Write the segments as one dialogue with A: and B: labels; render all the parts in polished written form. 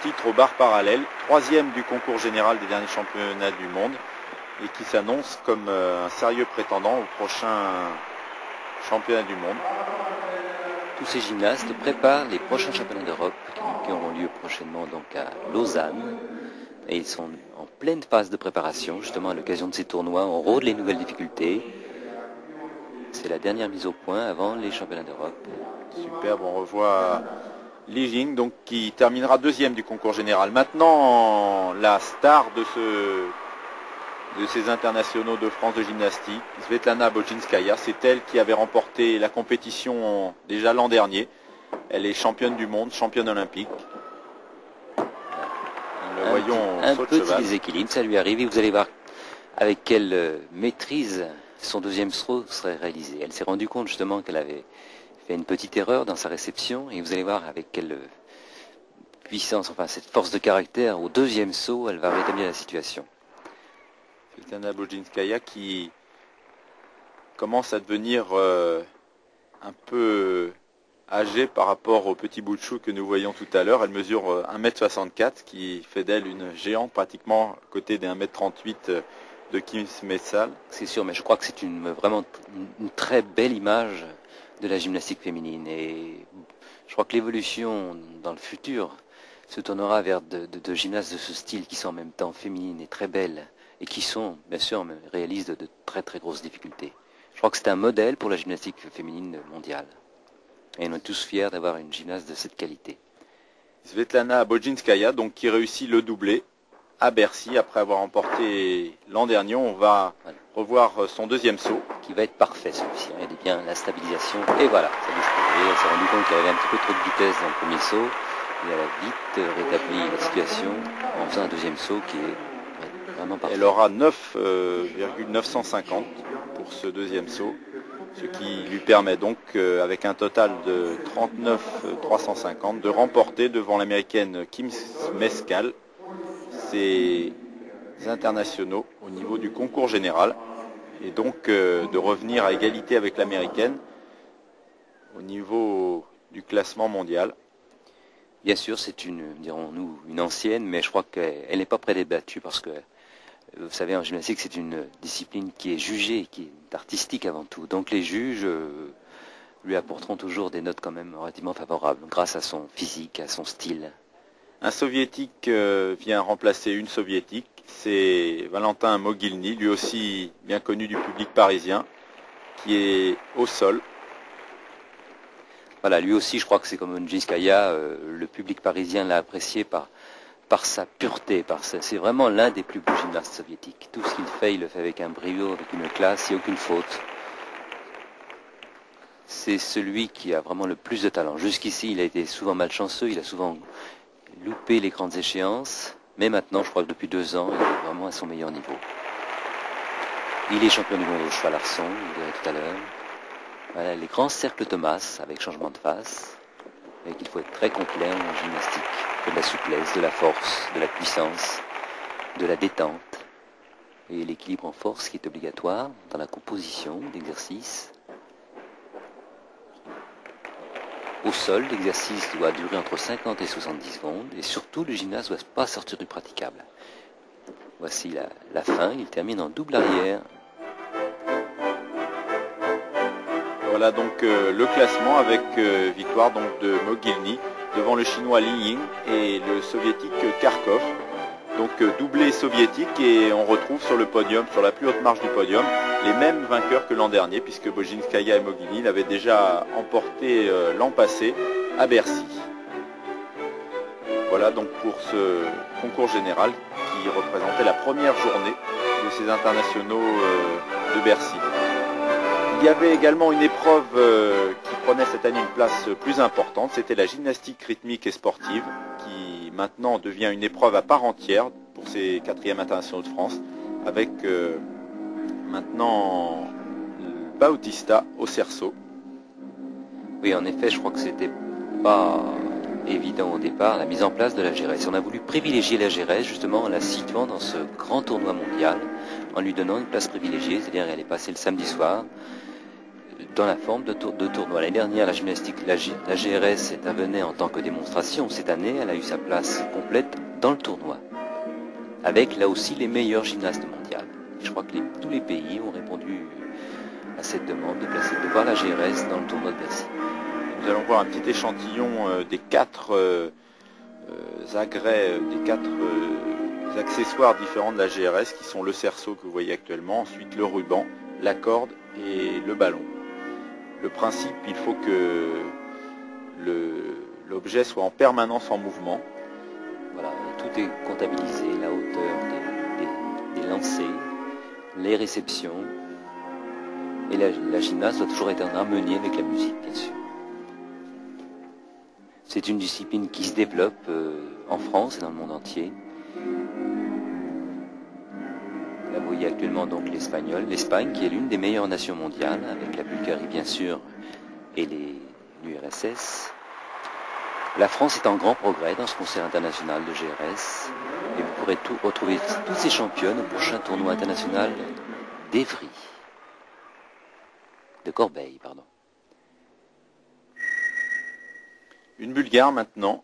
A: titre aux barres parallèles, troisième du concours général des derniers championnats du monde et qui s'annonce comme un sérieux prétendant au prochain championnat du monde.
B: Tous ces gymnastes préparent les prochains championnats d'Europe qui auront lieu prochainement donc à Lausanne. Et ils sont en pleine phase de préparation, justement à l'occasion de ces tournois. On rôde les nouvelles difficultés. C'est la dernière mise au point avant les championnats d'Europe.
A: Superbe, on revoit Li Jing, donc qui terminera deuxième du concours général. Maintenant, la star de ces internationaux de France de gymnastique, Svetlana Bojinskaya, c'est elle qui avait remporté la compétition déjà l'an dernier. Elle est championne du monde, championne olympique.
B: Un petit déséquilibre, ça lui arrive et vous allez voir avec quelle maîtrise son deuxième saut serait réalisé. Elle s'est rendue compte justement qu'elle avait fait une petite erreur dans sa réception et vous allez voir avec quelle puissance, enfin cette force de caractère au deuxième saut, elle va rétablir la situation.
A: C'est Anna Bojinskaya qui commence à devenir un peu âgée par rapport au petit bout de chou que nous voyons tout à l'heure. Elle mesure 1m64, qui fait d'elle une géante pratiquement à côté des 1m38 de Kim Smetsal.
B: C'est sûr, mais je crois que c'est vraiment une très belle image de la gymnastique féminine. Et je crois que l'évolution dans le futur se tournera vers de gymnastes de ce style qui sont en même temps féminines et très belles et qui sont, bien sûr, réalisent de très très grosses difficultés. Je crois que c'est un modèle pour la gymnastique féminine mondiale. Et on est tous fiers d'avoir une gymnaste de cette qualité.
A: Svetlana Bojinskaya, donc qui réussit le doublé à Bercy après avoir remporté l'an dernier. On va revoir son deuxième saut.
B: Qui va être parfait celui-ci. Regardez bien la stabilisation. Et voilà, ça bouge plus. Elle s'est rendu compte qu'il y avait un petit peu trop de vitesse dans le premier saut. Et elle a vite rétabli la situation en faisant un deuxième saut qui est vraiment parfait.
A: Elle aura 9,950 pour ce deuxième saut. Ce qui lui permet donc, avec un total de 39,350, de remporter devant l'américaine Kim Smeskal ses internationaux au niveau du concours général et donc de revenir à égalité avec l'américaine au niveau du classement mondial.
B: Bien sûr, c'est dirons-nous, une ancienne, mais je crois qu'elle n'est pas près d'être battue parce que vous savez, en gymnastique, c'est une discipline qui est jugée, qui est artistique avant tout. Donc les juges lui apporteront toujours des notes quand même relativement favorables, grâce à son physique, à son style.
A: Un soviétique vient remplacer une soviétique, c'est Valentin Mogilny, lui aussi bien connu du public parisien, qui est au sol.
B: Voilà, lui aussi, je crois que c'est comme Bojinskaya, le public parisien l'a apprécié par sa pureté, c'est vraiment l'un des plus beaux gymnastes soviétiques. Tout ce qu'il fait, il le fait avec un brio, avec une classe, il n'y a aucune faute. C'est celui qui a vraiment le plus de talent. Jusqu'ici, il a été souvent malchanceux, il a souvent loupé les grandes échéances, mais maintenant, je crois que depuis 2 ans, il est vraiment à son meilleur niveau. Il est champion du monde au cheval arçon, je dirais tout à l'heure. Voilà, les grands cercles Thomas, avec changement de face, et qu'il faut être très complet en gymnastique. De la souplesse, de la force, de la puissance, de la détente et l'équilibre en force qui est obligatoire dans la composition d'exercice. Au sol, l'exercice doit durer entre 50 et 70 secondes et surtout le gymnaste ne doit pas sortir du praticable. Voici la fin, il termine en double arrière.
A: Voilà donc le classement avec victoire donc de Mogilny devant le chinois Li Ying et le soviétique Kharkov. Donc doublé soviétique et on retrouve sur le podium, sur la plus haute marche du podium, les mêmes vainqueurs que l'an dernier puisque Bojinskaya et Mogilny l'avaient déjà emporté l'an passé à Bercy. Voilà donc pour ce concours général qui représentait la première journée de ces internationaux de Bercy. Il y avait également une épreuve qui prenait cette année une place plus importante, c'était la gymnastique rythmique et sportive, qui maintenant devient une épreuve à part entière pour ces 4e internationaux de France, avec maintenant Bautista au cerceau.
B: Oui, en effet, je crois que c'était pas évident au départ, la mise en place de la Gérès. On a voulu privilégier la Gérès, justement, en la situant dans ce grand tournoi mondial, en lui donnant une place privilégiée, c'est-à-dire qu'elle est passée le samedi soir, dans la forme de tournoi. L'année dernière, la GRS intervenait en tant que démonstration. Cette année, elle a eu sa place complète dans le tournoi, avec là aussi les meilleurs gymnastes mondiaux. Je crois que tous les pays ont répondu à cette demande de voir la GRS dans le tournoi de Bercy.
A: Nous allons voir un petit échantillon des quatre agrès, des quatre accessoires différents de la GRS, qui sont le cerceau que vous voyez actuellement, ensuite le ruban, la corde et le ballon. Le principe, il faut que l'objet soit en permanence en mouvement.
B: Voilà, et tout est comptabilisé, la hauteur des lancers, les réceptions, et la gymnaste doit toujours être en harmonie avec la musique, bien sûr. C'est une discipline qui se développe en France et dans le monde entier. Là, vous voyez actuellement donc l'Espagne qui est l'une des meilleures nations mondiales, avec la Bulgarie bien sûr et l'URSS. La France est en grand progrès dans ce concert international de GRS, et vous pourrez retrouver toutes ces championnes au prochain tournoi international d'Evry. De Corbeil, pardon.
A: Une Bulgare maintenant,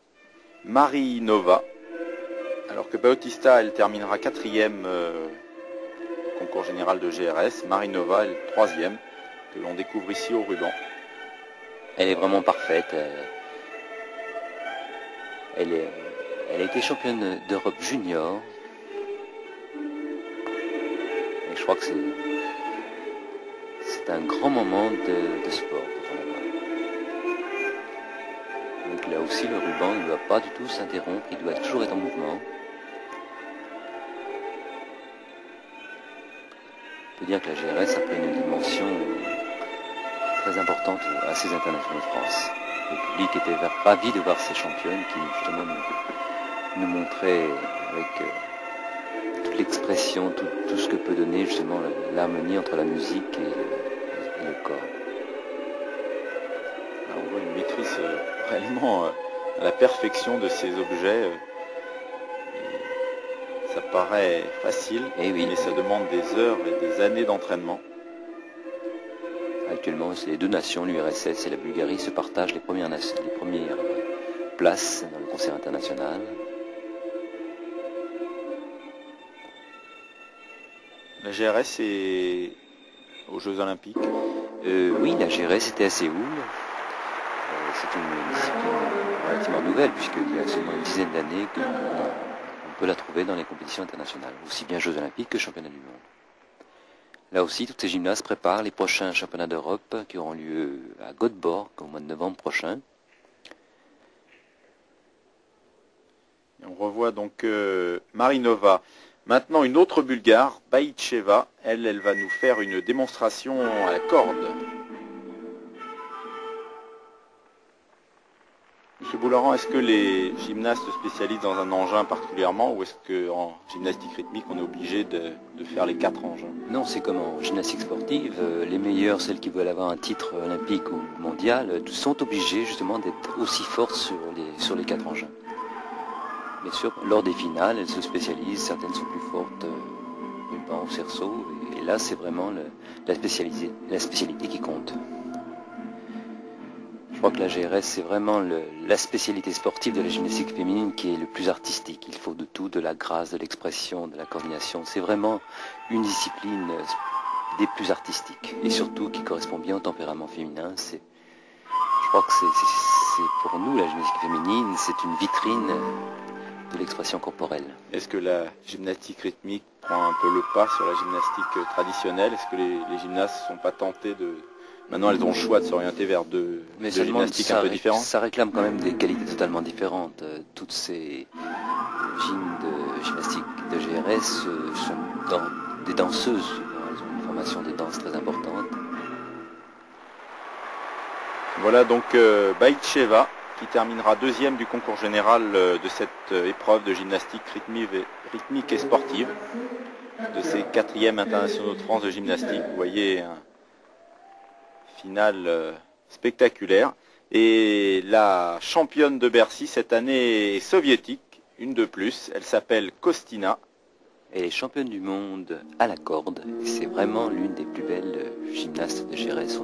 A: Marinova. Alors que Bautista, elle terminera 4e au concours général de GRS. Marinova est le 3e, que l'on découvre ici au ruban.
B: Elle est vraiment parfaite. Elle a été championne d'Europe junior. Et je crois que c'est un grand moment de sport quand on la voit. Donc là aussi, le ruban ne doit pas du tout s'interrompre, il doit toujours être en mouvement. On peut dire que la GRS a pris une dimension très importante à ces internationaux de France. Le public était ravi de voir ces championnes qui justement nous montraient avec toute l'expression, tout ce que peut donner justement l'harmonie entre la musique et le corps.
A: Alors on voit une maîtrise réellement à la perfection de ces objets. Ça paraît facile, mais ça demande des heures et des années d'entraînement.
B: Actuellement, les deux nations, l'URSS et la Bulgarie, se partagent les premières places dans le concert international.
A: La GRS est aux Jeux Olympiques.
B: Oui, la GRS était à Séoul. C'est une discipline relativement nouvelle, puisqu'il y a seulement une dizaine d'années qu'on peut la trouver dans les compétitions internationales, aussi bien Jeux Olympiques que Championnats du monde. Là aussi, toutes ces gymnastes préparent les prochains championnats d'Europe qui auront lieu à Göteborg au mois de novembre prochain.
A: Et on revoit donc Marinova. Maintenant, une autre Bulgare, Baïtcheva. Elle va nous faire une démonstration à la corde. Monsieur Boularan, est-ce que les gymnastes se spécialisent dans un engin particulièrement, ou est-ce qu'en gymnastique rythmique, on est obligé de faire les 4 engins?
B: Non, c'est comme en gymnastique sportive. Les meilleures, celles qui veulent avoir un titre olympique ou mondial, sont obligées justement d'être aussi fortes sur les 4 engins. Bien sûr, lors des finales, elles se spécialisent, certaines sont plus fortes ruban ou cerceau, et là c'est vraiment la spécialité qui compte. Je crois que la GRS, c'est vraiment la spécialité sportive de la gymnastique féminine qui est le plus artistique. Il faut de tout, de la grâce, de l'expression, de la coordination. C'est vraiment une discipline des plus artistiques et surtout qui correspond bien au tempérament féminin. Je crois que c'est pour nous, la gymnastique féminine, c'est une vitrine de l'expression corporelle.
A: Est-ce que la gymnastique rythmique prend un peu le pas sur la gymnastique traditionnelle? Est-ce que les gymnastes ne sont pas tentés de... Maintenant, elles ont le choix de s'orienter vers deux gymnastiques un peu différentes.
B: Ça réclame quand même des qualités totalement différentes. Toutes ces gyms de gymnastique de GRS sont des danseuses. Elles ont une formation de danse très importante.
A: Voilà donc Baïtcheva qui terminera 2e du concours général de cette épreuve de gymnastique rythmique et sportive, de ces 4e internationaux de France de gymnastique. Vous voyez un finale spectaculaire. Et la championne de Bercy cette année est soviétique, une de plus. Elle s'appelle Kostina.
B: Elle est championne du monde à la corde. C'est vraiment l'une des plus belles gymnastes de GRS.